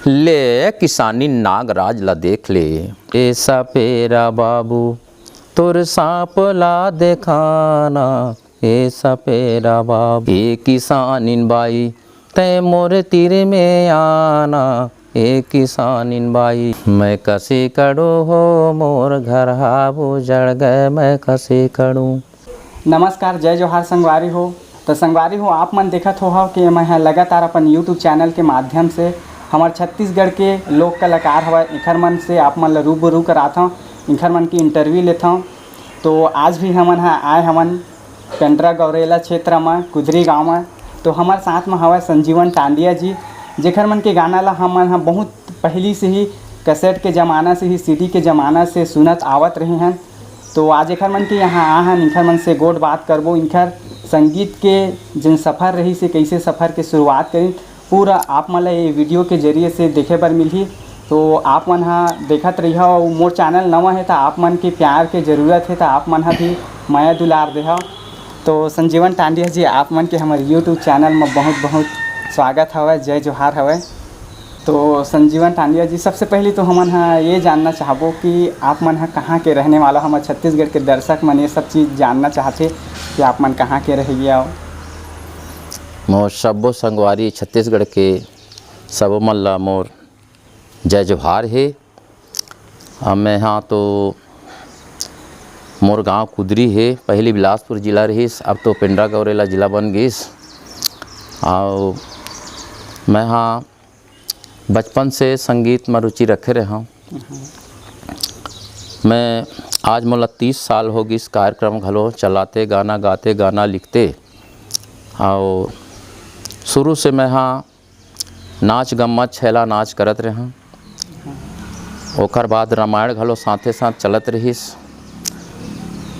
ले किसानी नागराज ला देख ले, ए सपेरा बाबू तोर सांप ला देखाना, ए सपेरा बाबू ए किसानिन बाई तै मोर तीर में आना, ए किसानिन बाई मैं कसे करो हो मोर घर हाबू जड़ गए मैं कसे करूँ। नमस्कार, जय जोहार संगवारी हो। तो संगवारी हो, आप मन देखत हो कि मैं लगातार अपन यूट्यूब चैनल के माध्यम से हमारे छत्तीसगढ़ के लोक कलाकार हवा इखर मन से आप मन ला रूबरू कराता हूँ, इखर मन की इंटरव्यू लेता हूँ। तो आज भी हमन आए हमन पेंड्रा गौरेला क्षेत्र में कुदरी गाँव में। तो हमारे साथ में हवा संजीवन टांडिया जी, जेखर मन के गाना ला हमन बहुत पहली से ही कैसेट के ज़माना से ही सीडी के ज़माना से सुनत आवत रहे हैं। तो आज इखर मन के यहाँ आ हैं, इखर मन से गोट बात करबो, इखर संगीत के जिन सफ़र रही से कैसे सफ़र के शुरुआत करी पूरा आप मन ये वीडियो के जरिए से देखे बर मिलही। तो आप मन देखत रही हो। मोर चैनल नवा है तो आप मन के प्यार के ज़रूरत है तो आप मन भी माया दुलार दे। तो संजीवन टांडिया जी, आप मन के हमारे यूट्यूब चैनल में बहुत बहुत स्वागत हवे, जय जोहार हवे। तो संजीवन टांडिया जी, सबसे पहले तो हमन ये जानना चाहबो कि आप मन कहाँ के रहने वाला। हमारे छत्तीसगढ़ के दर्शक मन ये सब चीज़ जानना चाहते कि आप मन कहाँ के रहिए। आओ मोर सब्बो संगवारी छत्तीसगढ़ के सबो मन ला मोर जय जोहार है। मैं यहाँ तो मोर गांव कुदरी है, पहले बिलासपुर जिला रहीस, अब तो पेंड्रा गौरेला जिला बन गईस। और मैं यहाँ बचपन से संगीत में रुचि रखे रहा। मैं आज मोला 30 साल हो गई कार्यक्रम घलो चलाते, गाना गाते, गाना लिखते। और शुरू से मैं हाँ नाच गम्मत छैला नाच करत रहा। ओकर बाद रामायण घलो साथे साथ चलत रहीस।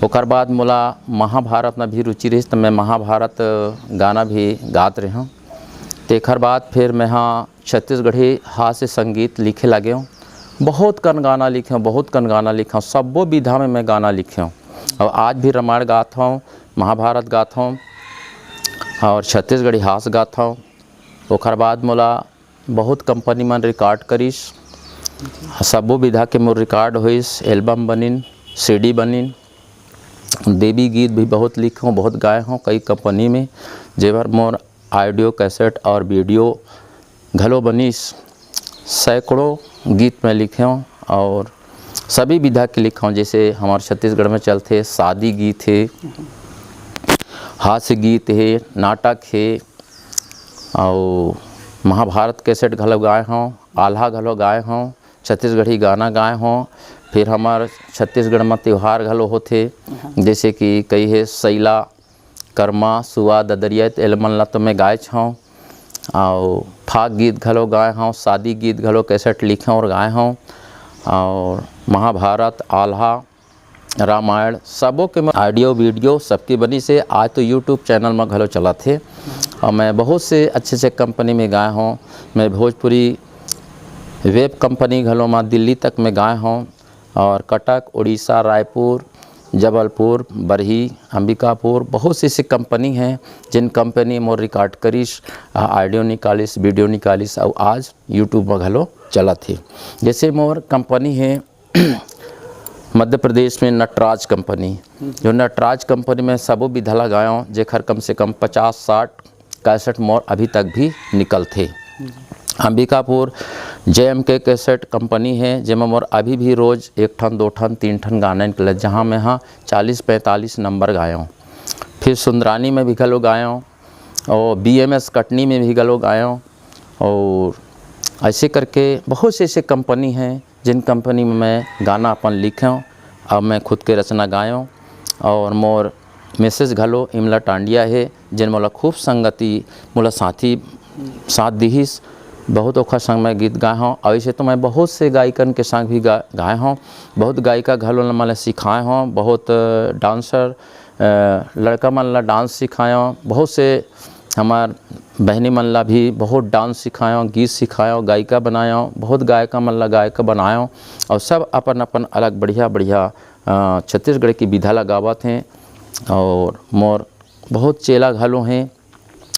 ओकर बाद मोला महाभारत में भी रुचि रहीस, तो मैं महाभारत गाना भी गात रहा। तेखर बाद फिर मैं हाँ छत्तीसगढ़ी हास्य संगीत लिखे लगे हूँ। बहुत कन गाना लिखे हूँ, बहुत कन गाना लिखा हूँ, सब्बो विधा में मैं गाना लिखे हूँ। और आज भी रामायण गाता हूँ, महाभारत गाता हूँ और छत्तीसगढ़ी हास्य गाता हूँ। ओकर बाद मोला बहुत कंपनी में रिकॉर्ड करीस, सब्बो विधा के मोर रिकॉर्ड होइस, एल्बम बनिन, सीडी बनिन। देवी गीत भी बहुत लिखे हूँ, बहुत गाए हूँ कई कंपनी में, जेबर मोर ऑडियो कैसेट और वीडियो घलो बनीस। सैकड़ों गीत में लिखे हूँ और सभी विधा के लिखा हूँ। जैसे हमारे छत्तीसगढ़ में चलते शादी गीत है, हास्य गीत है, नाटक है, और महाभारत कैसेट घलो गाए हूँ, आल्हा घलो गाए हूँ, छत्तीसगढ़ी गाना गाए हूँ। फिर हमारे छत्तीसगढ़ में त्यौहार घलो होते, जैसे कि कई है सैला, कर्मा, सुआ, ददरिया, एलमन ला तो मैं गाए हूँ। और फाग गीत घलो गाए हूँ, शादी गीत घलो कैसेट लिखे और गाए हूँ। और महाभारत, आल्हा, रामायण सबों के ऑडियो वीडियो सबके बनी से आज तो यूट्यूब चैनल में घलो चला थे। और मैं बहुत से अच्छे कंपनी में गाए हूँ। मैं भोजपुरी वेब कंपनी घलो में दिल्ली तक में गाए हूँ, और कटक, उड़ीसा, रायपुर, जबलपुर, बरही, अंबिकापुर बहुत सी कंपनी हैं जिन कंपनी मोर रिकॉर्ड करीस, ऑडियो निकालिस, वीडियो निकालिस और आज यूट्यूब में घलो चला थे। जैसे मोर कंपनी है मध्य प्रदेश में नटराज कंपनी, जो नटराज कंपनी में सबो विधा लगाया हूँ, जेखर कम से कम 50-60 कैसेट मोर अभी तक भी निकल थे। अंबिकापुर JMK कैसेट कंपनी है, जेमा मोर अभी भी रोज़ 1 ठन 2 ठन 3 ठन गाना निकले, जहाँ मैं हाँ 40-45 नंबर गाया हूँ। फिर सुंदरानी में भी घलो गाया हूँ और BMS कटनी में भी घलो गाया हूँ। और ऐसे करके बहुत से ऐसे कंपनी हैं जिन कंपनी में मैं गाना अपन लिखे हूँ। अब मैं खुद के रचना गाया हूँ। और मोर मैसेज घलो इमला टांडिया है, जिन मोला खूब संगति मोला साथी साथ दीहिस। बहुत ओखर संग मैं गीत गाए हूँ। ऐसे तो मैं बहुत से गायकन के संग भी गाए हूँ, बहुत गायिका घलो मैं सिखाए हूँ, बहुत डांसर लड़का मन ला डांस सिखाए हूँ, बहुत से हमार बहनी मन ला भी बहुत डांस सिखाए हूँ, गीत सिखाए हूँ, गायिका बनाए हूँ, बहुत गायिका मन ला गायिका बनाए हूँ। और सब अपन अपन अलग बढ़िया बढ़िया छत्तीसगढ़ की विधा ला गावत हैं। और मोर बहुत चेला घलो हैं।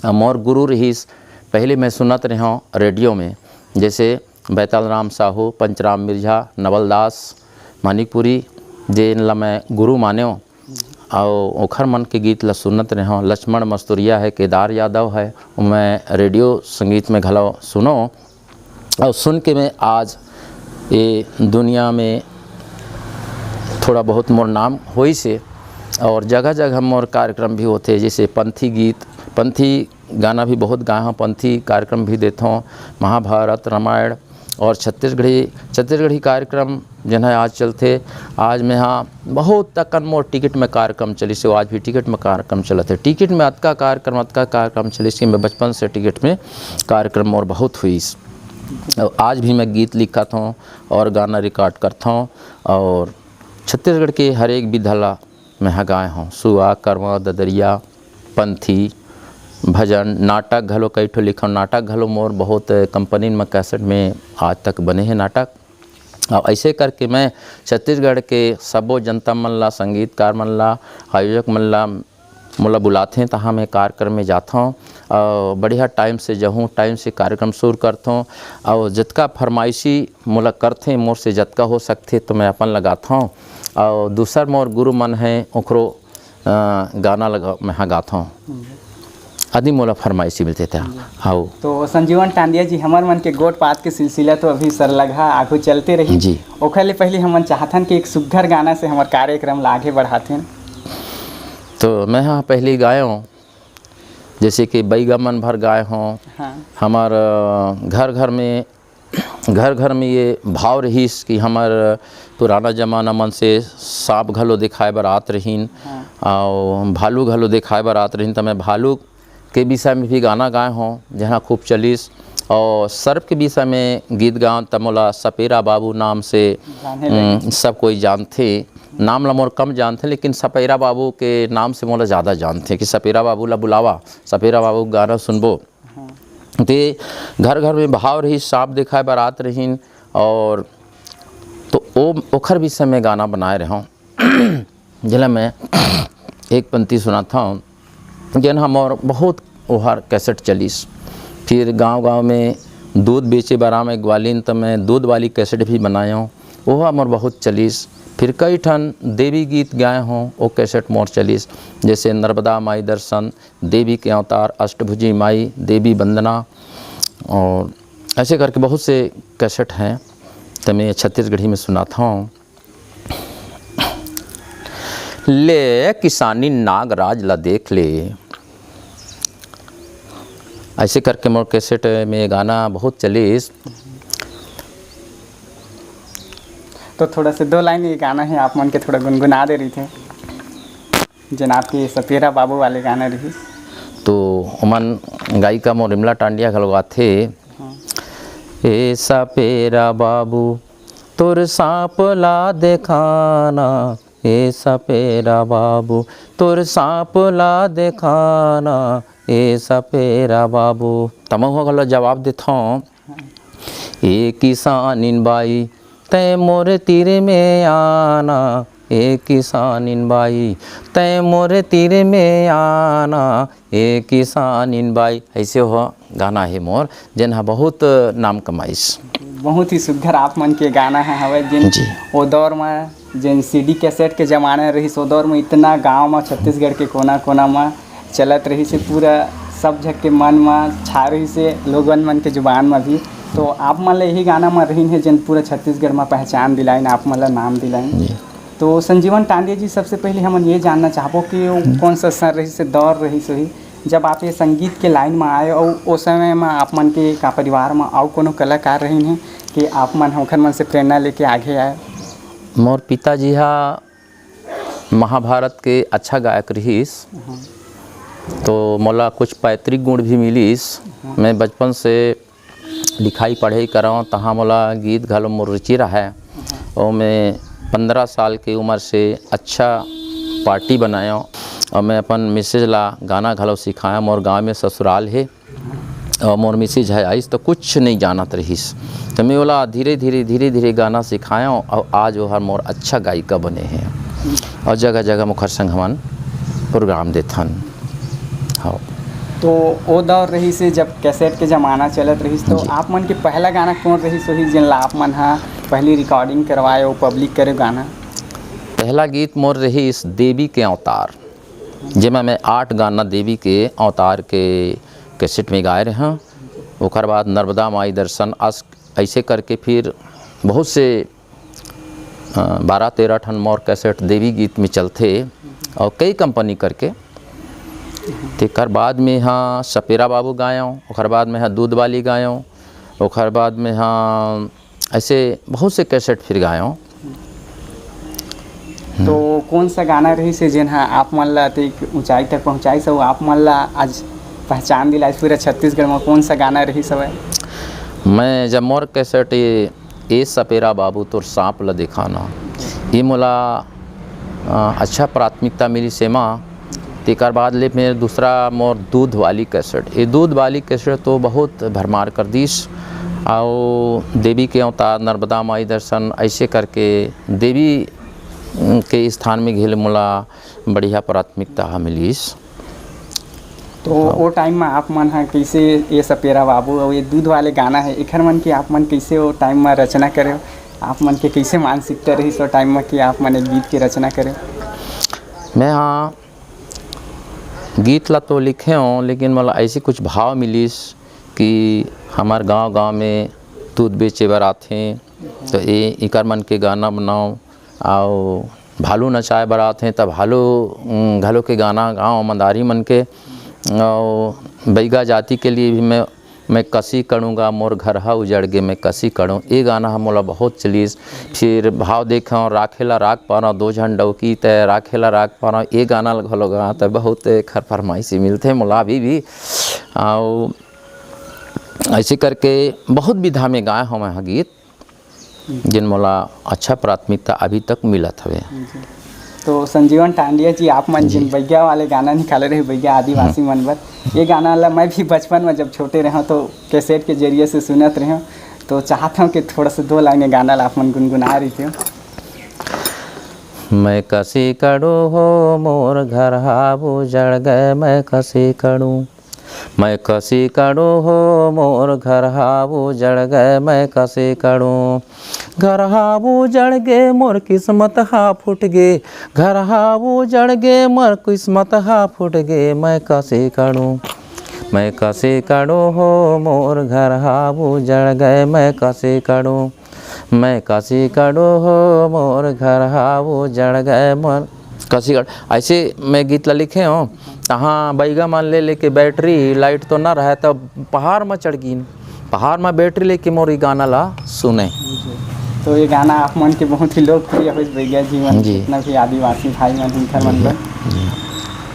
मोर गुरु रहीस, पहले मैं सुनत रहा हूँ रेडियो में, जैसे बैताल राम साहू, पंचराम मिर्झा, नवलदास मानिकपुरी जेन ला मैं गुरु मान्यो और ओखर मन के गीत ला सुनत रहो। लक्ष्मण मस्तूरिया है, केदार यादव है, मैं रेडियो संगीत में घलो सुनो और सुन के मैं आज ये दुनिया में थोड़ा बहुत मोर नाम होई से और जगह जगह मोर कार्यक्रम भी होते, जैसे पंथी गीत, पंथी गाना भी बहुत गाए हूँ, पंथी कार्यक्रम भी देता हूँ, महाभारत रामायण और छत्तीसगढ़ी कार्यक्रम जिन्हें आज चलते। आज में हाँ बहुत तकन मोर टिकट में कार्यक्रम चली से, आज भी टिकट में कार्यक्रम चलते। टिकट में अतका कार्यक्रम चली से, मैं बचपन से टिकट में कार्यक्रम मोर बहुत हुई। और आज भी मैं गीत लिखता हूँ और गाना रिकॉर्ड करता हूँ और छत्तीसगढ़ के हर एक विधला मैं गाए हूँ। सुआ, कर्मा, ददरिया, पंथी, भजन, नाटक घलो कई ठो लिखा। नाटक घलो मोर बहुत कंपनी में कैसेट में आज तक बने हैं नाटक। और ऐसे करके मैं छत्तीसगढ़ के सबो जनता मन ला, संगीतकार मन ला, आयोजक मन ला मोला बुलाते हैं, तहाँ मैं कार्यक्रम में जाता हूँ और बढ़िया टाइम से जाऊँ, टाइम से कार्यक्रम शुरू करता हूँ और जतका फरमाइशी मोला करते मोर से जतका हो सकते तो मैं अपन लगाता हूँ। और दूसर मोर गुरु मन है ओकरो गाना लगा मैं गाता हूँ, आदि मोला फरमाइशी मिलते थे। हाँ तो संजीवन टांडिया जी, हमार मन के गोट पात के सिलसिला तो अभी सरलगा आगू चलते रही जी। ओखर ले पहले हमन चाहथन कि एक सुघर गाना से हमार कार्यक्रम ला आगे बढ़ाथन। तो मैं हाँ पहले गाए हूँ, जैसे कि बैगा मन भर गाए हूँ। हाँ। हमार घर घर में ये भाव रहीस कि हमार पुराना जमाना मन से सांप घलो दिखाए बर आत रहीन। हाँ। और भालू घलो दिखाए बर आत रहीन, तो मैं भालू के विषय में भी गाना गाए हूँ जहाँ खूब चलिस। और सर्प के विषय में गीत गाऊँ तो मोला सपेरा बाबू नाम से सब कोई जानते। नाम ला मोर कम जानते, लेकिन सपेरा बाबू के नाम से मोला ज़्यादा जानते कि सपेरा बाबू ला बुलावा, सपेरा बाबू गाना सुनबो। ते घर घर में भाव रही, सांप दिखाए बर आत रहीन और तो ओखर विषय में गाना बनाए रहूँ। जिला मैं एक पंक्ति सुनाता हूँ जन हमार बहुत ओहर कैसेट चलीस। फिर गांव में दूध बेचे बरा में ग्वालिन, तो मैं दूध वाली कैसेट भी बनाया हूँ, वह हमार बहुत चलीस। फिर कई ठन देवी गीत गाए हों, वो कैसेट मोर चलीस, जैसे नर्मदा माई दर्शन, देवी के अवतार, अष्टभुजी माई, देवी वंदना और ऐसे करके बहुत से कैसेट हैं, तो मैं छत्तीसगढ़ी में सुनाता हूँ। ले किसानी नागराज ला देख ले, ऐसे करके मोर कैसेट में गाना बहुत चलीस। तो थोड़ा से दो लाइन ये गाना है आप मन के थोड़ा गुनगुना दे रही थे, जनाब के सपेरा बाबू वाले गाना रही। तो उमन गायिका मोर इमला टांडिया घलवा थे। ए सपेरा बाबू तोर सांप ला देखाना, ए सपेरा बाबू तोर सांप ला देखाना, ए सपेरा बाबू। तमहो घलो जवाब देता हूँ, ए किसानिन बाई तै मोर तीर में आना, ए किसानिन बाई तै मोर तीर में आना, ए किसानिन बाई। ऐसे हो गाना है मोर जिन हा बहुत नाम कमाइस। बहुत ही सुघर आप मन के गाना है हवे, जिन वो दौर में जिन सीडी कैसेट के जमाना रही, वो दौर में इतना गांव में छत्तीसगढ़ के कोना कोना में चलत रही से, पूरा सब जग के मन में छा रही से, लोगन मन के जुबान में भी। तो आप मन ला यही गाना में रही है जिन पूरा छत्तीसगढ़ में पहचान दिलाइन, आप मन ला नाम दिलाइन। तो संजीवन टांडिया जी, सबसे पहले हम ये जानना चाहबो कि वो कौन सा सर रही से दौर रही सही जब आप ये संगीत के लाइन में आए, और उस समय में आप मन के का परिवार में और कोनो कलाकार रही हैं कि आप मन होखर मन से प्रेरणा लेके आगे आए? मोर पिताजी हा महाभारत के अच्छा गायक रहीस, तो मोला कुछ पैतृक गुण भी मिलीस। मैं बचपन से लिखाई पढ़ाई कराऊँ, तहाँ मोला गीत घलो मोर रुचि रहा है। और मैं 15 साल की उम्र से अच्छा पार्टी बनाया और मैं अपन मिसेज ला गाना घलो सिखाया। मोर गांव में ससुराल है और मोर मिसेज है आइस, तो कुछ नहीं जानत रहीस, तो मैं बोला धीरे धीरे गाना सिखाया और आज वो हर मोर अच्छा गायिका बने हैं और जगह जगह मुखर संग हमन प्रोग्राम देथन। हाँ, तो वो दौर रही से जब कैसेट के ज़माना चलत रही तो आप मन के पहला गाना कौन रही सो ही जिनला आप मन हा पहली रिकॉर्डिंग करवाए और पब्लिक करे गाना? पहला गीत मोर रही इस देवी के अवतार, जेमा मैं 8 गाना देवी के अवतार के कैसेट में गाए रहे हैं। ओकर बाद नर्मदा माई दर्शन ऐसे करके फिर बहुत से 12-13 ठन मोर कैसेट देवी गीत में चलते और कई कंपनी करके। तेकर बाद में हाँ सपेरा बाबू गायों, ओकर बाद में हाँ दूध वाली गायों, ओकर बाद में हाँ ऐसे बहुत से कैसेट फिर गायों। तो कौन सा गाना रही से जिन हाँ आप मन ला ऊंचाई तक पहुंचाई सब आप मन ला आज पहचान दिला पूरा छत्तीसगढ़ में? कौन सा गाना रही सब? मैं जब मोर कैसेट ये सपेरा बाबू तोर सांप ला दिखाना ये मोला अच्छा प्राथमिकता मिली सेमा। तेकर बाद ले मेरे दूसरा मोर दूध वाली कैसेट, ये दूध वाली कैसेट तो बहुत भरमार कर दीस। और देवी के अवतार, नर्मदा माई दर्शन ऐसे करके देवी के स्थान में घेल मोला बढ़िया प्राथमिकता मिलीस। तो वो टाइम में आप मन हा कैसे ये सपेरा बाबू और ये दूध वाले गाना है एखर मन की आप मन कैसे वो टाइम में रचना करे? आप मन के कैसे मानसिकता रही सो टाइम में कि आप मन एक गीत की रचना करे? मैं हाँ गीत ला तो लिखे हूँ, लेकिन मला ऐसे कुछ भाव मिलीस कि हमार गांव में दूध बेचे बर आथे तो ये इकर मन के गाना बनाओ। और भालू नचाए बर आथे तब भालू घलो के गाना गाँव मंदारी मन के। और बैगा जाति के लिए भी मैं कसी करूँगा मोर घर हा उजड़ गे मैं कसी करूँ, ये गाना हम मोला बहुत चलीस। फिर भाव देखा राखेला राग पाना 2 झंडौकी तय राखेला राग पाना, ये गाना घलो गा तो बहुत खर फरमाइशी मिलते मोला अभी भी। और ऐसे करके बहुत विधा में गाए हूँ मैं गीत जिन मोला अच्छा प्राथमिकता अभी तक मिलत हवे। तो संजीवन टांडिया जी आप मन जिन बैगा वाले गाना निकाले रहे बैगा आदिवासी मन बर, ये गाना ला मैं भी बचपन में जब छोटे रहा तो कैसेट के जरिए से सुनत रहे, तो चाहता हूँ कि थोड़ा सा 2 लाइन गाना ला आप मन गुनगुना रही थे। मैं कसी करूँ हो मोर घर हाबू जड़ गए मैं कसी करूँ, मैं कसी करूँ हो मोर घर हाबू जड़ गए मैं कसी करूँ, घर हाबू जड़ गे मोर किस्मत हा फुट गे, घर हाबू जड़ गे मोर किस्मत हा फुट गे मैं कसी करूँ, मैं कसी करूँ हो मोर घर हाबू जड़ गए मैं कसी करूँ, मैं कसी करूँ हो मोर घर हाबू जड़ गए मोर कसी कर। ऐसे मैं गीत ला लिखे हूँ। तहाँ बैगा मान लेके बैटरी लाइट तो ना रहे तो पहाड़ में चढ़ गई, पहाड़ में बैटरी लेके मोर गाना ला सुने। तो ये गाना आप मन के बहुत ही लोकप्रिय हो बैगा जीवन जितना भी आदिवासी भाई मन हिंखर मन बर।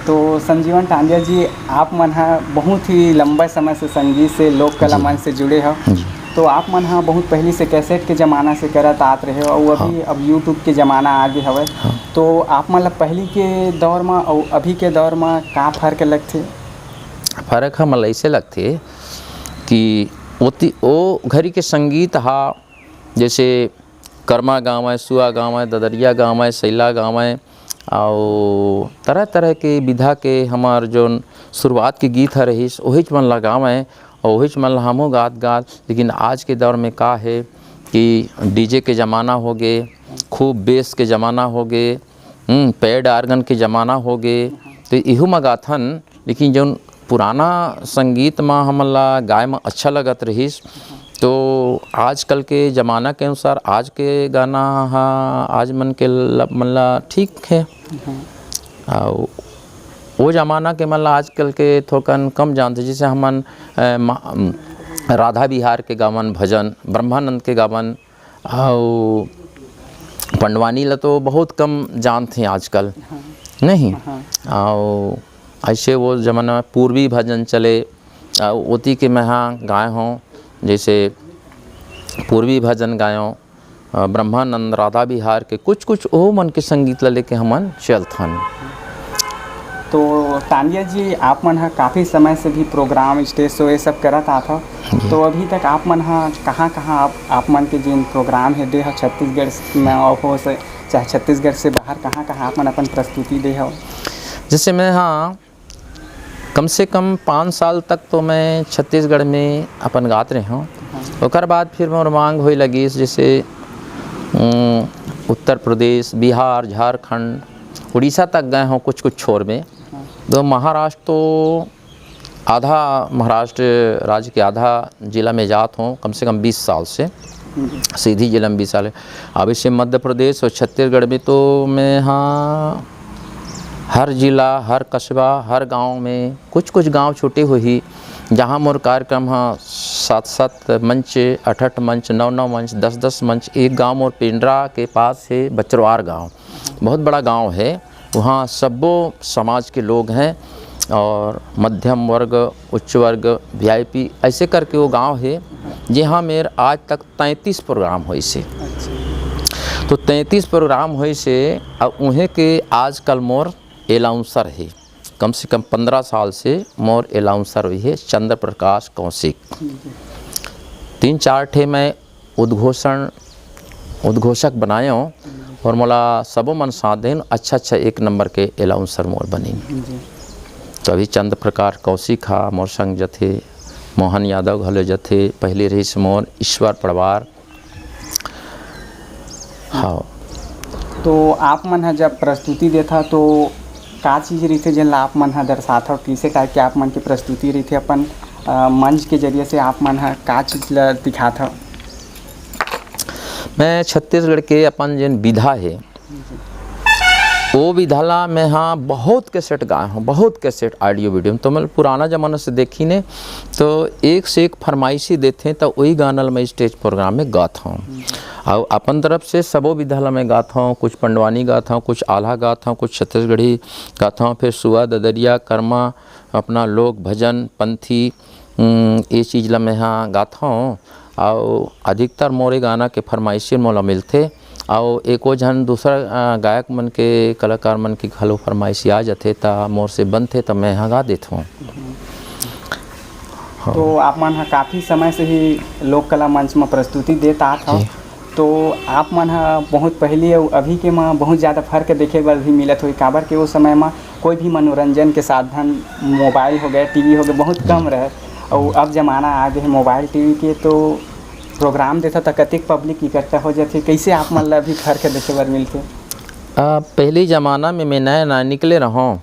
तो संजीवन टांडिया जी आप मन हा बहुत ही लंबा समय से संगीत से लोक कला मन से जुड़े हो, तो आप मन हाँ बहुत पहले से कैसेट के ज़माना से करत आत रहे और अभी अब यूट्यूब के ज़माना आगे हवे, तो आप मन ला पहले के दौर में और अभी के दौर में का फ़र्क लगथे? फ़र्क हमला ऐसे लगथे कि वो घरी के संगीत हा जैसे कर्मा गाँव है, सुआ गाँव है, ददरिया गाँव है, सैला गाँव है और तरह तरह के विधा के हमार जो शुरुआत के गीत है रहीस वही मन लगाव है और वही मन हमो गात। लेकिन आज के दौर में का है कि डीजे के ज़माना हो गए, खूब बेस के ज़माना हो गए, पैड आर्गन के ज़माना हो गए, तो इहू में गाथन। लेकिन जो पुराना संगीत में हमला गाय में अच्छा लगत रहीस, तो आजकल के ज़माना के अनुसार आज के गाना हाँ आज मन के मतलब ठीक है। और वो ज़माना के मतलब आजकल के थोकन कम जानते, जैसे हमन राधा बिहार के गावन भजन, ब्रह्मानंद के गावन और पंडवानी ला तो बहुत कम जानते हैं आजकल नहीं। और ऐसे वो ज़माना में पूर्वी भजन चले ओती के मैं हाँ गाए हों, जैसे पूर्वी भजन गायों, ब्रह्मानंद, राधा बिहार के कुछ ओ मन के संगीत ला लेके हमन चलथन। तो टांडिया जी आप मन हा काफ़ी समय से भी प्रोग्राम स्टेज शो ये सब करत आता, तो अभी तक आप मन हा कहाँ आप मन के जिन प्रोग्राम है दे हो छत्तीसगढ़ में हो से चाहे छत्तीसगढ़ से बाहर कहाँ आप मन अपन प्रस्तुति दे हो? जैसे मैं हाँ कम से कम 5 साल तक तो मैं छत्तीसगढ़ में अपन गात रहे हूँ। ओकर बाद फिर मोर मांग होए लगी जैसे उत्तर प्रदेश, बिहार, झारखंड, उड़ीसा तक गए हों कुछ कुछ छोर में। तो महाराष्ट्र तो आधा महाराष्ट्र राज्य के आधा जिला में जात हूँ कम से कम 20 साल से, सीधी जिला में 20 साल है। अब इससे मध्य प्रदेश और छत्तीसगढ़ में तो मैं हाँ हर जिला, हर कस्बा, हर गांव में कुछ कुछ गांव छूटे हुई जहां मोर कार्यक्रम हाँ 7-7 मंच, 8-8 मंच, 9-9 मंच, 10-10 मंच। एक गांव मोर पेंड्रा के पास है बचरवार गांव, बहुत बड़ा गांव है। वहाँ सबो समाज के लोग हैं और मध्यम वर्ग, उच्च वर्ग, VIP ऐसे करके वो गांव है जहाँ मेरे आज तक 33 प्रोग्राम हुए से। तो 33 प्रोग्राम हुए से अब उन्हें के आजकल मोर एलाउंसर है, कम से कम 15 साल से मोर एलाउंसर हुई है चंद्र प्रकाश कौशिक। 3-4 ठे मैं उद्घोषक बनाए हूँ और मोला सबो मन साथ देन अच्छा 1 नंबर के एलाउंसर मोर बनी। तो अभी चंद्र प्रकाश कौशिक हा मोर संग जथे, मोहन यादव घलो जथे, पहले रही मोर ईश्वर पड़वार। हाँ, तो आप मन है जब प्रस्तुति देता तो का चीज़ रही थे जिनला आप मन है दर्शाता, किसे टाइप के आप मन की प्रस्तुति रही थे अपन मंच के जरिए से आप मन है का चीज़ ला दिखाता? मैं छत्तीसगढ़ के अपन जिन विधा है वो विधाला में हाँ बहुत कैसेट गाए हूँ, बहुत कैसेट ऑडियो वीडियो। तो मैं पुराना ज़माना से देखी ने तो एक से एक फरमाइशी देते तो वही गाना मैं स्टेज प्रोग्राम में गाता हूँ। और अपन तरफ से सबो विधाला में गाता हूँ, कुछ पंडवानी गाता हूँ, कुछ आल्हा गाता हूँ, कुछ छत्तीसगढ़ी गाता हूँ, फिर सुआ, ददरिया, कर्मा, अपना लोक भजन, पंथी, ये चीज़ ला मैं हाँ गाता हूँ। और अधिकतर मोरे गाना के फरमाइशी मोला मिलते और एको झन दूसरा गायक मन के, कलाकार मन की घलो फरमाइशी आ जाते ता मोर से बनते तो मैं हाँ गा देता हूँ। तो आप मन है काफ़ी समय से ही लोक कला मंच में प्रस्तुति देता था, तो आप मन है बहुत पहले और अभी के में बहुत ज़्यादा फर्क देखे बर भी मिलत हुई। काबर के उस समय में कोई भी मनोरंजन के साधन मोबाइल हो गए, TV हो गए, बहुत कम रहे और अब ज़माना आ गए मोबाइल TV के। तो प्रोग्राम देता था कतिक पब्लिक इकट्ठा हो जाती, कैसे आप मन ला भी फर्क देखे बर मिलते? पहले ज़माना में मैं नया निकले रहा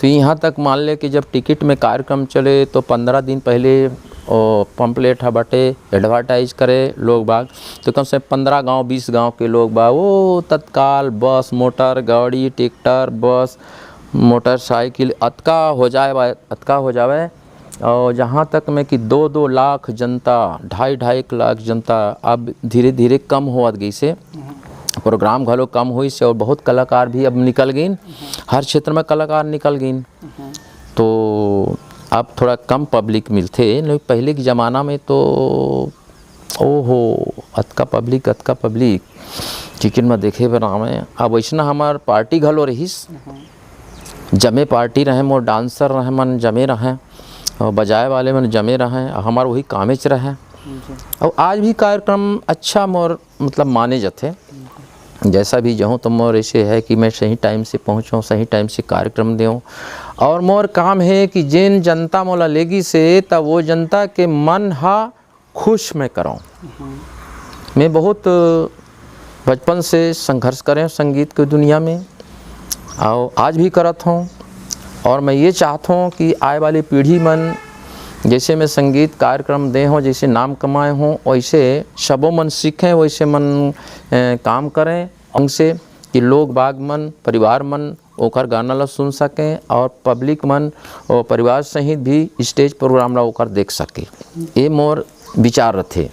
तो यहाँ तक मान ले कि जब टिकट में कार्यक्रम चले तो 15 दिन पहले पम्पलेट बटे एडवर्टाइज करे लोग बाग। तो कम से 15 गांव 20 गांव के लोग बाग वो तत्काल बस, मोटर गाड़ी, ट्रैक्टर, बस, मोटरसाइकिल अतका हो जाए। और जहाँ तक में कि 2-2 लाख जनता, 2.5 लाख जनता अब धीरे धीरे कम होत गई से, प्रोग्राम घलो कम हुई से और बहुत कलाकार भी अब निकल गई, हर क्षेत्र में कलाकार निकल गई। तो अब थोड़ा कम पब्लिक मिलते, लेकिन पहले के ज़माना में तो ओहो अतका पब्लिक चिकन में देखे बनावे। अब वैसना हमार पार्टी घलो रहीस, जमे पार्टी रहे, मोर डांसर रहे मन जमे रहे और बजाए वाले मन जमे रहे, हमार वही कामेच रहे। और आज भी कार्यक्रम अच्छा मोर मतलब माने जाते, जैसा भी जाऊँ तो मोर ऐसे है कि मैं सही टाइम से पहुँचूँ, सही टाइम से कार्यक्रम देऊँ। और मोर काम है कि जिन जनता मोला लेगी से तब वो जनता के मन हा खुश मैं कराऊँ। मैं बहुत बचपन से संघर्ष करें संगीत की दुनिया में और आज भी करत हूँ। और मैं ये चाहता हूँ कि आए वाली पीढ़ी मन जैसे मैं संगीत कार्यक्रम दे हों, जैसे नाम कमाए हों, वैसे सबों मन सीखें, वैसे मन काम करें उनसे कि लोग बाग मन, परिवार मन ओकर गाना ला सुन सकें और पब्लिक मन और परिवार सहित भी स्टेज प्रोग्राम ला ओकर देख सके। ये मोर विचार रथे।